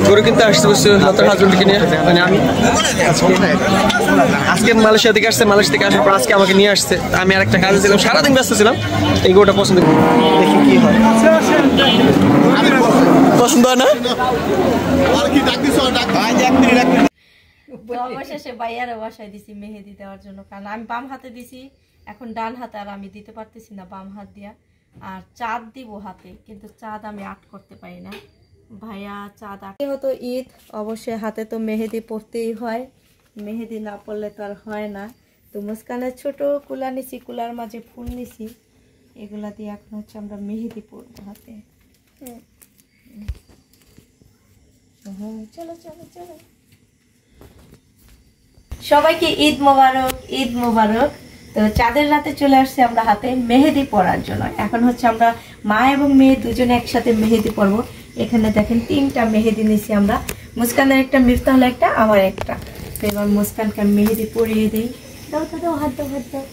গরু কিনতে আসতে বসছি হাতের হাজবেন্ডকে নিয়ে, মানে আমি আজকে মালয়েশিয়া থেকে আসছে, মালয়েশিয়া থেকে আসার পর আজকে আমাকে নিয়ে আসছে। আমি আর একটা কাজে ছিলাম, সারাদিন ব্যস্ত ছিলাম। এই গরুটা পছন্দ, দেখি কি হয়। পছন্দ হয় না? অবশেষে ভাইয়ারও বাসায় দিছি মেহেদি দেওয়ার জন্য, কারণ আমি বাম হাতে দিছি, এখন ডান হাতে আর আমি দিতে পারতেছি না বাম হাত দিয়া। আর চাঁদ দিব হাতে, কিন্তু চাঁদ আমি আট করতে পারি না। ভাইয়া চাঁদ আটকে হতো ঈদ, অবশ্যই হাতে তো মেহেদি পড়তেই হয়, মেহেদি না পড়লে তো আর হয় না। তো মুস্কানের ছোট কুলা নিছি, কুলার মাঝে ফুল নিছি, এগুলা দিয়ে এখন হচ্ছে আমরা মেহেদি পরবো হাতে। চলো চলো চলো, সবাইকে ঈদ মোবারক, ঈদ মোবারক। তো চাঁদের রাতে চলে আসছি আমরা হাতে মেহেদি পরার জন্য। এখন হচ্ছে আমরা মা এবং মেয়ে দুজনে একসাথে মেহেদি পরবো। এখানে দেখেন 3টা মেহেদি নিছি আমরা, মুস্কানের একটা, মিফতাহুল একটা, আমার একটা। তো এবার মুস্কানকে মেহেদি পরিয়ে দিই। দাও দাও দাও, হাত দাও হাত দাও।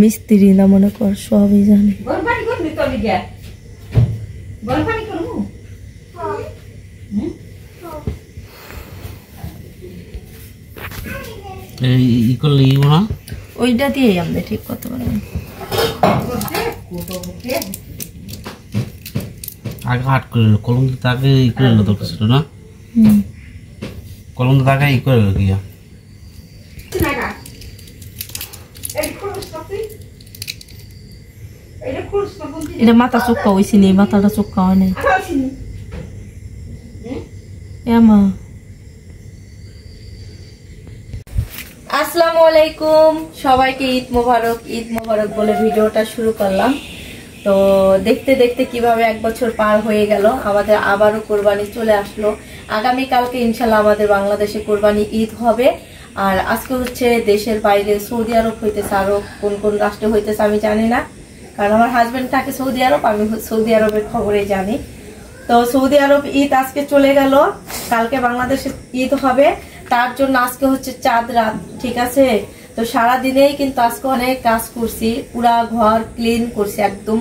মিস্ত্রি না মনে কর, সবই জানে। ওইটা দিয়েই আমরা ঠিক করতে পারবেন। আগে হাট করে কলম তো তাকে ই করে এলো দরকার ছিল না, কলম তো তাকে ই করে এলো গিয়া। এটা মাথা চোক্কা হয়েছি নি, মাথাটা চোক্কা হয় নাই। আসসালামু আলাইকুম, সবাইকে ঈদ মোবারক, ঈদ মোবারক বলে ভিডিওটা শুরু করলাম। তো দেখতে দেখতে কিভাবে 1 বছর পার হয়ে গেল, আমাদের আবারও কোরবানি চলে আসলো। আগামীকালকে ইনশাল্লাহ আমাদের বাংলাদেশে কোরবানি ঈদ হবে। আর আজকে হচ্ছে দেশের বাইরে সৌদি আরব হইতেছে, আরো কোন কোন রাষ্ট্রে হইতেছে আমি জানি না, কারণ আমার হাজবেন্ড থাকে সৌদি আরব, আমি সৌদি আরবের খবরে জানি। তো সৌদি আরব ঈদ আজকে চলে গেল, কালকে বাংলাদেশে ঈদ হবে। তার জন্য আজকে হচ্ছে চাঁদ রাত, ঠিক আছে। তো সারাদিনেই কিন্তু আজকে অনেক কাজ করছি, পুরা ঘর ক্লিন করছি, একদম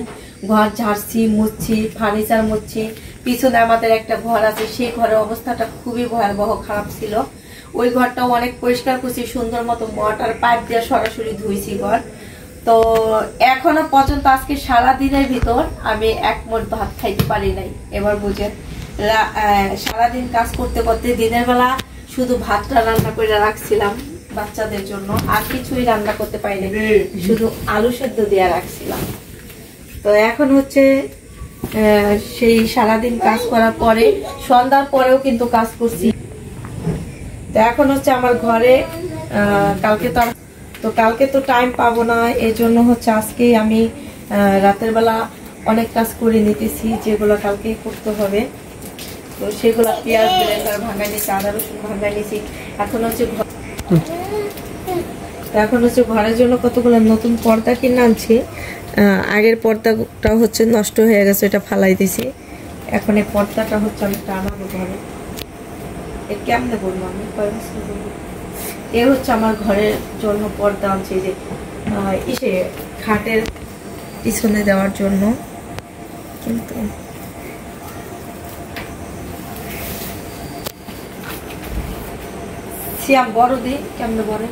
ঘর ঝাড়ছি, মুছছি, ফার্নিচার মুছছি। পিছনে আমাদের একটা ঘর আছে, সেই ঘরের অবস্থাটা খুবই ভয়াবহ খারাপ ছিল, ওই ঘরটাও অনেক পরিষ্কার করছি, সুন্দর মতো মোটর পাইপ দিয়ে সরাসরি ধুইছি ঘর। তো এখনো পর্যন্ত আজকে সারাদিনের ভিতর আমি 1 মুঠ ভাত খাইতে পারি নাই। এবার বুঝেন, সারাদিন কাজ করতে করতে দিনের বেলা শুধু ভাতটা রান্না করে রাখছিলাম বাচ্চাদের জন্য, আর কিছুই রান্না করতে পারিনি, শুধু আলু সেদ্ধ দিয়ে রাখছিলাম। তো এখন হচ্ছে সেই সারাদিন কাজ করার পরে সন্ধ্যার পরেও কিন্তু কাজ করছি। তো এখন হচ্ছে আমার ঘরে কালকে তো টাইম পাবো না, এই জন্য হচ্ছে আজকেই আমি রাতের বেলা অনেক কাজ করে নিতেছি, যেগুলো কালকে করতে হবে। তো সেগুলো পেঁয়াজ ব্লেন্ডার ভাঙাই নিয়েছি, আদা রসুন ভাঙাই নিয়েছি। এখন হচ্ছে ঘরের জন্য কতগুলো নতুন পর্দা কিনে আনছি। আগের পর্দাটা হচ্ছে নষ্ট হয়ে গেছে, এটা ফালাই দিছি। এখন এই পর্দাটা হচ্ছে আমি টানাবো ঘরে। কেমনে বলবো আমি, এ হচ্ছে আমার ঘরের জন্য পর্দা আনছি, যে খাটের পিছনে দেওয়ার জন্য। কিন্তু সিয়াম বড় দিই কেমনে বলে।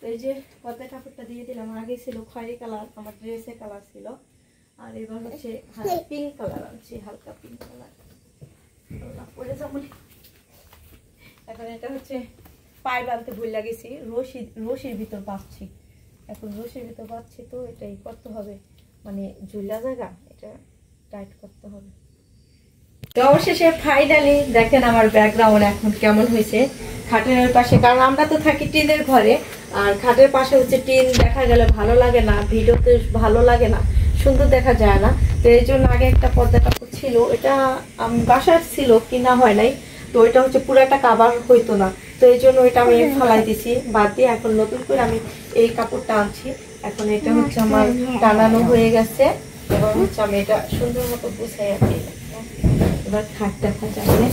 এই যে পর্দা কাপড়টা দিয়ে দিলাম, আগে ছিল খয়েরি কালার, আমার ড্রেসের কালার ছিল, আর এবার হচ্ছে পিঙ্ক কালার আনছি, হালকা পিঙ্ক কালার। এখন এটা হচ্ছে পাইপ আনতে ভুল লাগেছি, রশির ভিতর পাচ্ছি, এখন রশির ভিতর পাচ্ছি, তো এটাই করতে হবে, মানে ঝুলা জায়গা এটা টাইট করতে হবে। তো অবশেষে ফাইনালি দেখেন আমার ব্যাকগ্রাউন্ড এখন কেমন হয়েছে খাটের পাশে, কারণ আমরা তো থাকি টিনের ঘরে, আর খাটের পাশে হচ্ছে টিন দেখা গেলে ভালো লাগে না, ভিডিওতে ভালো লাগে না, সুন্দর দেখা যায় না। তো এই জন্য আগে একটা পর্দা কাপড় ছিল, এটা বাসায় ছিল, কিনা হয় নাই, তো ওইটা হচ্ছে পুরো একটা কাভার হইতো না, তো এই জন্য ওইটা আমি ফালাই দিছি, বাদ দিয়ে এখন নতুন করে আমি এই কাপড়টা আনছি। এখন এটা হচ্ছে আমার টানানো হয়ে গেছে, এবার হচ্ছে আমি এটা সুন্দর মতো গুছাই আছি। এবার খাট দেখা যাবে,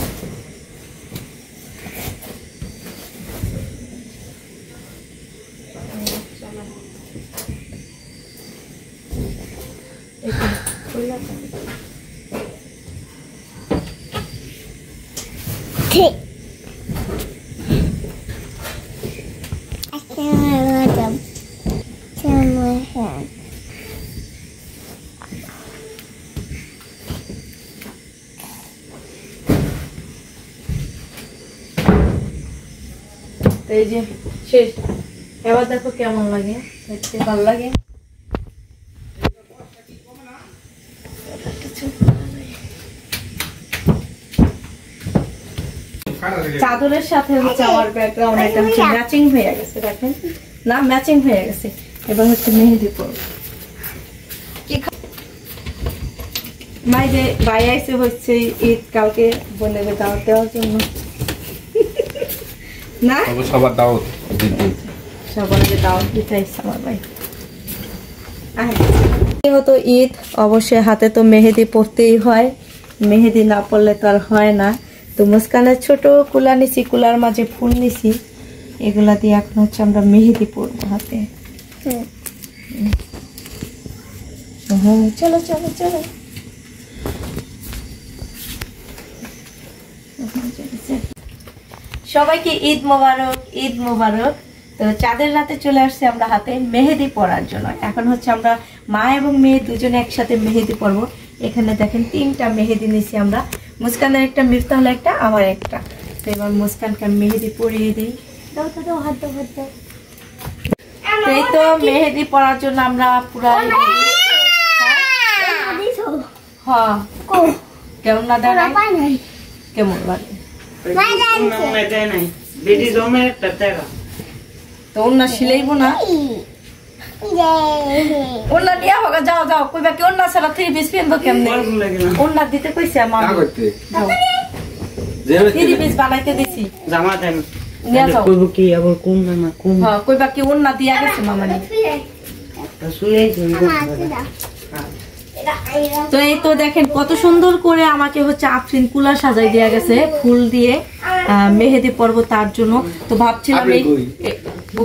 এই যে শেষ। এবার দেখো কেমন লাগে, দেখতে ভালো লাগে। চাদরের সাথে হচ্ছে আমার ব্যাকগ্রাউন্ড এটা হচ্ছে ম্যাচিং হয়ে গেছে, দেখেন না ম্যাচিং হয়ে গেছে। এবার হচ্ছে মেহেদি পরব। মাইরে ভাই আইসে হচ্ছে ঈদ কালকে বোনের দাওয়াত দেওয়ার জন্য না, সবার দাওয়াত সবাইকে দাওয়াত দিতে আইসে আমার ভাই। যেহেতু ঈদ অবশ্যই হাতে তো মেহেদি পরতেই হয়, মেহেদি না পরলে তো আর হয় না। তো মুস্কানের ছোট কুলা নিছি, কুলার মাঝে ফুল নিছি, এগুলা দিয়ে এখন হচ্ছে আমরা মেহেদি পরবো হাতে। চলো চলো চলো। সবাইকে ঈদ মোবারক, ঈদ মোবারক। তো চাঁদের রাতে চলে আসছে আমরা হাতে মেহেদি পরার জন্য। এখন হচ্ছে আমরা মা এবং মেয়ে দুজনে একসাথে মেহেদি পরবো। এখানে দেখেন 3টা মেহেদি নিছি আমরা, মুস্কানের একটা, মিফতাহুল একটা, আমার একটা। তো এবার মুস্কানকে মেহেদি পরিয়ে দিই। দাও দাও দাও, হাত দাও হাত দাও। এই তো মেহেদি পরার জন্য আমরা পুরা হ্যাঁ কেমন না দেয়, কেমন লাগে তো ওন্না সিলাইবো না, ওন্না নিয়ে হোক। যাও যাও, কইবা কি ওন্না ছাড়া 3 পিস পিনবো কেমনে? ওন্না দিতে কইছে আমার, 3 পিস বানাইতে দিছি। জামা দেন নিয়ে যাও। কইব কি আবার কোন না কোন? হ্যাঁ কইবা কি ওন্না দিয়া গেছে মামানি। শুয়ে তো এই তো দেখেন কত সুন্দর করে আমাকে হচ্ছে আফরিন কুলা সাজাই দেয়া গেছে ফুল দিয়ে মেহেদি পরব তার জন্য। তো ভাবছিলাম এই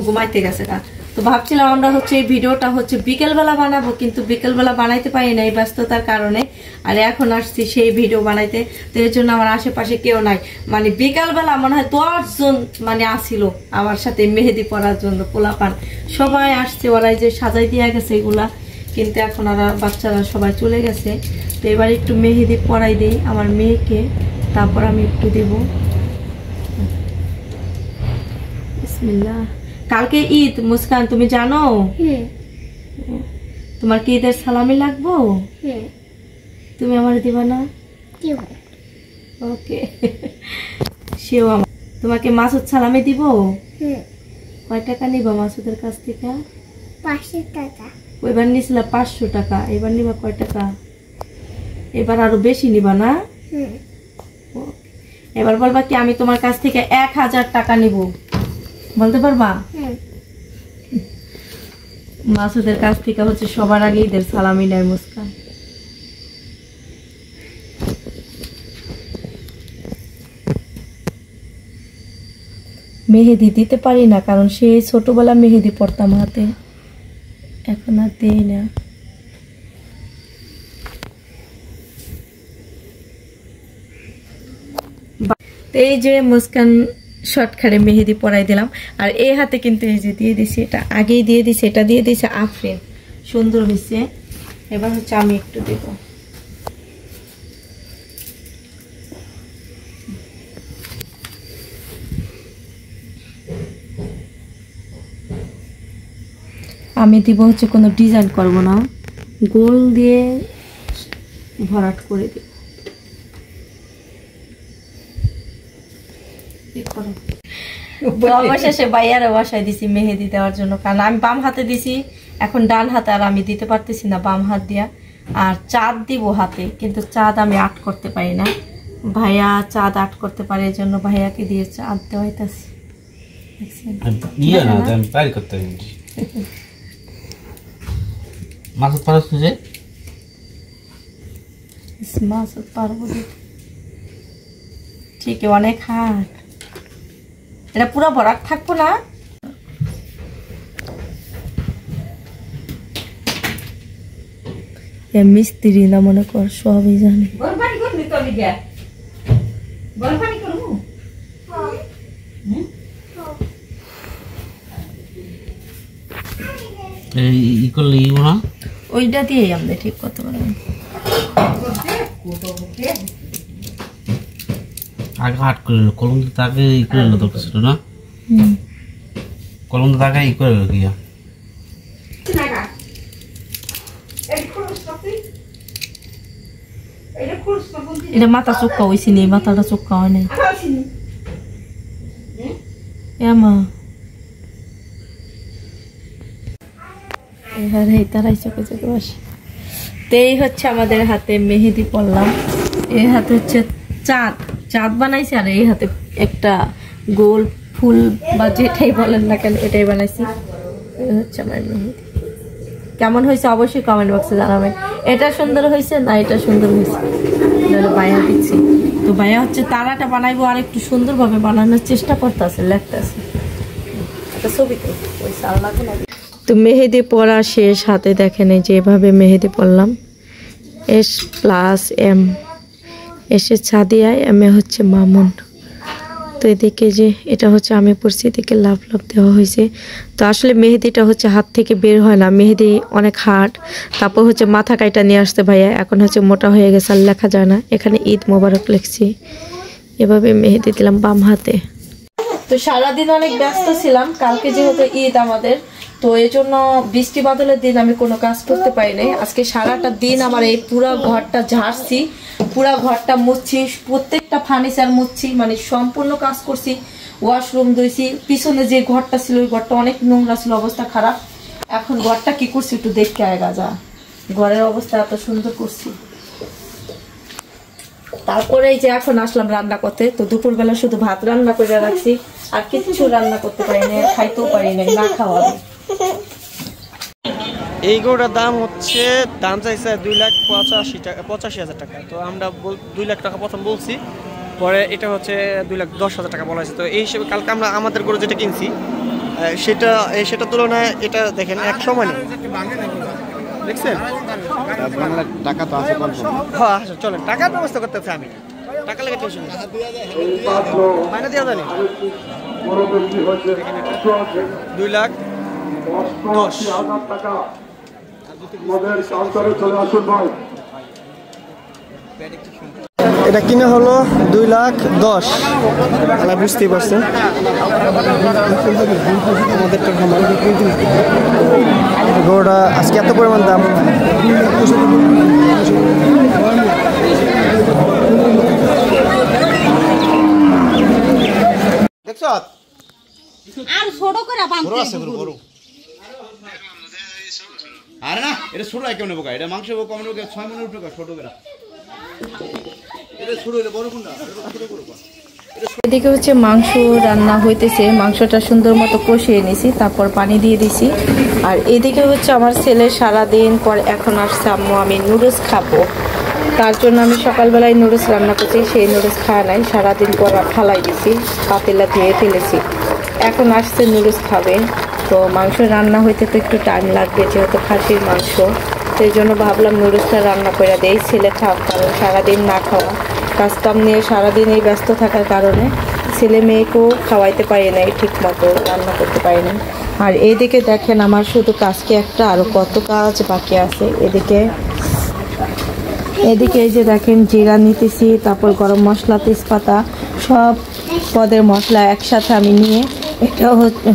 ঘুমাইতে গেছে না, তো ভাবছিলাম আমরা হচ্ছে এই ভিডিওটা হচ্ছে বিকেলবেলা বানাবো, কিন্তু বিকেলবেলা বানাইতে পারি না এই ব্যস্ততার কারণে। আর এখন আসছি সেই ভিডিও বানাইতে, তো এর জন্য আমার আশেপাশে কেউ নাই। মানে বিকালবেলা মনে হয় 10 জন মানে আসিল আমার সাথে মেহেদি পরার জন্য, পোলাপান সবাই আসছে, ওরাই যে সাজাই দেয়া গেছে এগুলা। কিন্তু এখন ওরা বাচ্চারা সবাই চলে গেছে। তো এবার একটু মেহেদি পরাই দেই আমার মেয়েকে, তারপর আমি একটু দেব। বিসমিল্লাহ। কালকে ঈদ মুস্কান, তুমি জানো? তোমার কি ঈদের সালামি লাগবো? তুমি আমার দিবা না? ওকে সেও আমার। তোমাকে মাসুদ সালামি দিব? কয় টাকা নিবা মাসুদের কাছ থেকে? 500 টাকা। ওইবার নিছিলা 500 টাকা, এবার নিবা কয় টাকা? এবার আরো বেশি নিবা না? এবার বলবা কি আমি তোমার কাছ থেকে 1000 টাকা নিব, বলতে পারবা? মাসুদের কাছ থেকে হচ্ছে সবার আগে ঈদের সালামি নেয় মুস্কান। মেহেদি দিতে পারি না, কারণ সেই ছোটবেলা মেহেদি পড়তাম হাতে, এখন আর দেই না। এই যে মুস্কান শর্টকাটে মেহেদি পরাই দিলাম। আর এই হাতে কিন্তু এই যে দিয়ে দিছি, এটা আগেই দিয়ে দিছি, এটা দিয়ে দিছে আফরিন, সুন্দর হয়েছে। এবার হচ্ছে আমি একটু দেব। আমি দিব হচ্ছে কোনো ডিজাইন করব না, গোল দিয়ে ভরাট করে দিব। অবশেষে বাইয়ারে বসাই দিছি মেহেদি দেওয়ার জন্য, কারণ আমি বাম হাতে দিছি, এখন ডান হাতে আর আমি দিতে পারতেছি না বাম হাত দিয়া। আর চাঁদ দিব হাতে, কিন্তু চাঁদ আমি আট করতে পারি না, ভাইয়া চাঁদ আট করতে পারে, এই জন্য ভাইয়াকে দিয়ে চাঁদ দেওয়াইতেছি। মাসুদ পারছ যে মাসুদ পারবো, ঠিক অনেক হাট, এটা পুরো ভরাট থাকবো না। মিস্ত্রি না মনে কর, সবই জানে। ই করলে ইও না ওইটা দিয়েই আমরা ঠিক করতে পারবেন। আগে হাট করে নিল, কলম দিতে আগে ই করে নিল দরকার ছিল না, কলম দিতে আগে ই করে নিল গিয়া। এটা মাথা চোক্কা হয়েছি নি, মাথাটা চোক্কা হয় নাই। মা এই হচ্ছে আমাদের হাতে মেহেদি পড়লাম। এই হাতে হচ্ছে চাঁদ চাঁদ বানাইছি, আর এই হাতে একটা গোল ফুল বা যেটাই বলেন না কেন এটাই বানাইছি। এই হচ্ছে আমার মেহেদি। কেমন হয়েছে অবশ্যই কমেন্ট বক্সে জানাবেন। এটা সুন্দর হয়েছে না এটা সুন্দর হয়েছে, ভাইয়া দিচ্ছি। তো ভাইয়া হচ্ছে তারাটা বানাইবো আর একটু সুন্দরভাবে বানানোর চেষ্টা করতেছে, লেখতেছে ছবিতে ওই সাল্লা। তো মেহেদি পরা শেষ, হাতে দেখেন এই যে এভাবে মেহেদি পরলাম। S+M, এসে ছাদিয়া, এম এ হচ্ছে মামুন। তো এদিকে যে এটা হচ্ছে আমি পড়ছি, এদিকে লাভ লাভ দেওয়া হয়েছে। তো আসলে মেহেদিটা হচ্ছে হাত থেকে বের হয় না, মেহেদি অনেক হার্ড। তারপর হচ্ছে মাথা কাইটা নিয়ে আসতে ভাইয়া, এখন হচ্ছে মোটা হয়ে গেছে আর লেখা যায় না। এখানে ঈদ মোবারক লিখছি, এভাবে মেহেদি দিলাম বাম হাতে। তো সারাদিন অনেক ব্যস্ত ছিলাম, কালকে যেহেতু ঈদ আমাদের, তো এই জন্য বৃষ্টি বাদলের দিন আমি কোনো কাজ করতে পারি নাই। আজকে সারাটা দিন আমার এই পুরো ঘরটা ঝাড়ছি, পুরো ঘরটা মুছছি, প্রত্যেকটা ফার্নিচার মুছছি, মানে সম্পূর্ণ কাজ করছি। ওয়াশরুম ধুইছি, পিছনে যে ঘরটা ছিল ওই ঘরটা অনেক নোংরা ছিল, অবস্থা খারাপ। এখন ঘরটা কি করছি একটু দেখতে আয়গা যা, ঘরের অবস্থা এত সুন্দর করছি। তারপরে এই যে এখন আসলাম রান্না করতে। তো দুপুরবেলা শুধু ভাত রান্না করে রাখছি, আর কিছু রান্না করতে পারি না, খাইতেও পারি না, না খাওয়াবে। এই গরুটার দাম হচ্ছে, দাম চাইছে 2,85,000 টাকা। তো আমরা 2 লাখ টাকা প্রথম বলছি, পরে এটা হচ্ছে 2,10,000 টাকা বলা হয়েছে। তো এই হিসেবে কালকে আমরা আমাদের গরু যেটা কিনছি সেটা তুলনায় এটা দেখেন এক সমান, দেখছেন? টাকা তো আছে, হ্যাঁ চলেন টাকার ব্যবস্থা করতেছি আমি, টাকা লেগে টেনশন মাইনা দেওয়া জানি। 2,10,000 এটা কিনে হলো 2,10,000, বুঝতেই পারছেন আমাদের গরুটা আজকে এত পরিমাণ দাম। দেখছ আর ছোট করে গরু আরে না, এটা ছোট কেউ নেবো, এটা মাংস কম নেবো, 6 মিনিট টাকা ছোট করে। এটা ছোট হলে বড় কোনটা? এদিকে হচ্ছে মাংস রান্না হইতেছে, মাংসটা সুন্দর মতো কষিয়ে নিছি, তারপর পানি দিয়ে দিছি। আর এদিকে হচ্ছে আমার ছেলে সারাদিন পর এখন আসছে, আম্মু আমি নুডলস খাবো, তার জন্য আমি সকালবেলায় নুডলস রান্না করছি, সেই নুডলস খাওয়া নাই, সারাদিন পর ফালাই দিছি, পাতিলা ধুয়ে ফেলেছি। এখন আসছে নুডলস খাবে। তো মাংস রান্না হইতে তো একটু টাইম লাগবে, যেহেতু খাসির মাংস, সেই জন্য ভাবলাম নুডলসটা রান্না করে দেই, ছেলে খাও, কারণ সারাদিন না খাওয়া, কাজকাম নিয়ে সারাদিন এই ব্যস্ত থাকার কারণে ছেলে মেয়েকেও খাওয়াইতে পারি নাই, ঠিক মতো রান্না করতে পারি না। আর এদিকে দেখেন আমার শুধু কাজকে একটা, আরও কত কাজ বাকি আছে। এদিকে এই যে দেখেন জিরা নিতেছি, তারপর গরম মশলা, তেজপাতা, সব পদের মশলা একসাথে আমি নিয়ে এটা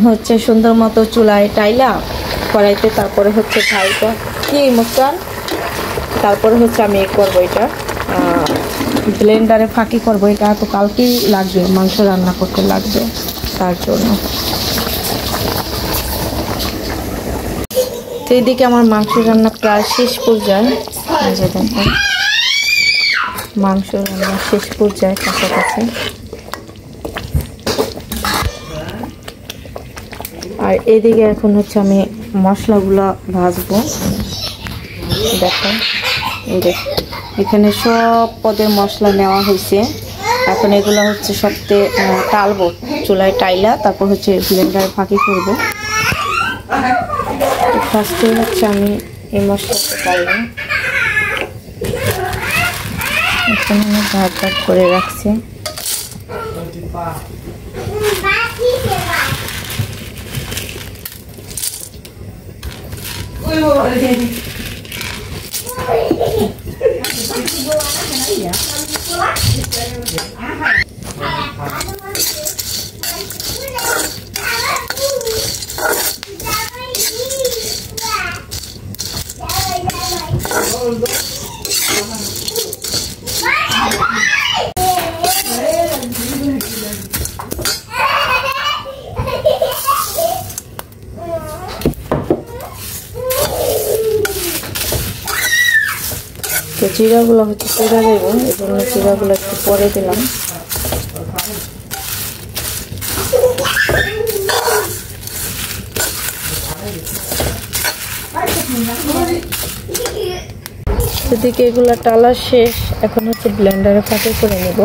হচ্ছে সুন্দর মতো চুলায় টাইলা কড়াইতে, তারপরে হচ্ছে ভাইটা কি মুস্কান, তারপরে হচ্ছে আমি করবো এটা ব্লেন্ডারে ফাঁকি করবো। এটা তো কালকেই লাগবে, মাংস রান্না করতে লাগবে, তার জন্য। তো এইদিকে আমার মাংস রান্না প্রায় শেষ পর্যায়ে, এই যে দেখেন মাংস রান্না শেষ পর্যায়ে কাছাকাছি। আর এদিকে এখন হচ্ছে আমি মশলাগুলো ভাজবো। দেখেন এই এখানে সব পদের মশলা নেওয়া হয়েছে, এখন এগুলো হচ্ছে সবতে টালবো চুলায় টাইলা, তারপর হচ্ছে ব্লেন্ডারে ফাঁকি করবো। ফার্স্টে হচ্ছে আমি এই মশলাটা টাইলাম, এখানে ভাগ ভাগ করে রাখছি। তো জিরাগুলো হচ্ছে পোড়া দেবো, এই জন্য জিরাগুলো একটু পরে দিলাম। এদিকে এগুলো টালা শেষ, এখন হচ্ছে ব্লেন্ডারে ফাঁকি করে নেব।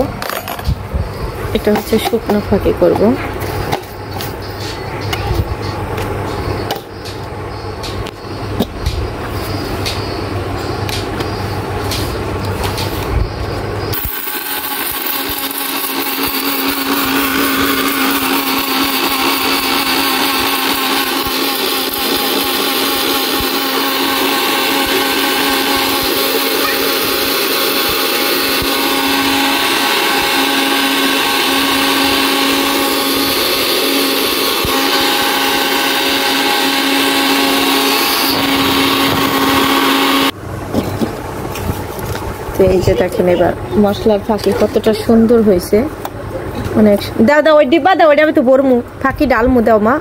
এটা হচ্ছে শুকনো ফাঁকি করব। এই যে দেখেন এবার মশলার ফাঁকি কতটা সুন্দর হয়েছে, অনেক। দাও দাও ওই ডিব্বা দাও, ওইটা আমি তো বরমু ফাঁকি ডালমু, দাও মা।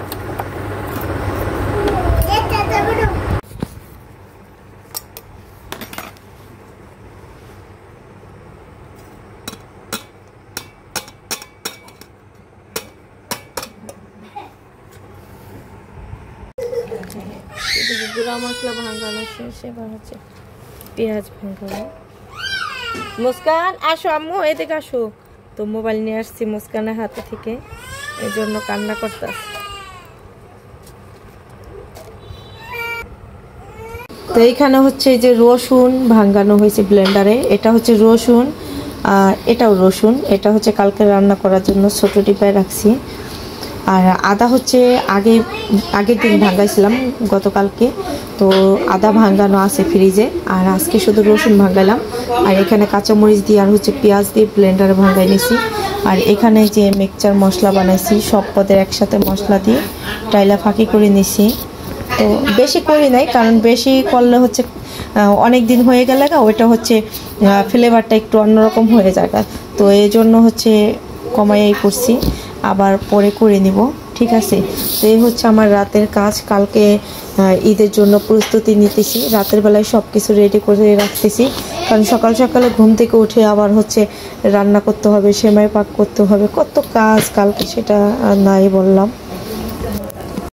গুঁড়া মশলা ভাঙানো শেষ, এবার হচ্ছে পেঁয়াজ ভাঙানো। মুস্কান আসো আম্মু, এদিকে আসো। তো মোবাইল নিয়ে আসছি মুস্কানের হাতে থেকে, এই জন্য কান্না করতে। তো এইখানে হচ্ছে যে রসুন ভাঙানো হয়েছে ব্লেন্ডারে, এটা হচ্ছে রসুন আর এটাও রসুন, এটা হচ্ছে কালকে রান্না করার জন্য ছোট ডিব্বায় রাখছি। আর আদা হচ্ছে আগের দিন ভাঙাইছিলাম গতকালকে, তো আদা ভাঙানো আছে ফ্রিজে। আর আজকে শুধু রসুন ভাঙাইলাম, আর এখানে কাঁচামরিচ দিয়ে আর হচ্ছে পেঁয়াজ দিয়ে ব্লেন্ডারে ভাঙাই নিয়েছি। আর এখানে যে মিক্সচার মশলা বানাইছি সব পদের একসাথে মশলা দিয়ে টাইলা ফাঁকি করে নিয়েছি। তো বেশি করি নাই, কারণ বেশি করলে হচ্ছে অনেক দিন হয়ে গেলে ওইটা হচ্ছে ফ্লেভারটা একটু অন্যরকম হয়ে যায়, তো এই জন্য হচ্ছে কমাই করছি, আবার পরে করে নিব, ঠিক আছে। তো এই হচ্ছে আমার রাতের কাজ। কালকে ঈদের জন্য প্রস্তুতি নিতেছি, রাতের বেলায় সব কিছু রেডি করে রাখতেছি, কারণ সকাল সকালে ঘুম থেকে উঠে আবার হচ্ছে রান্না করতে হবে, সেমাই পাক করতে হবে, কত কাজ কালকে, সেটা নাই বললাম।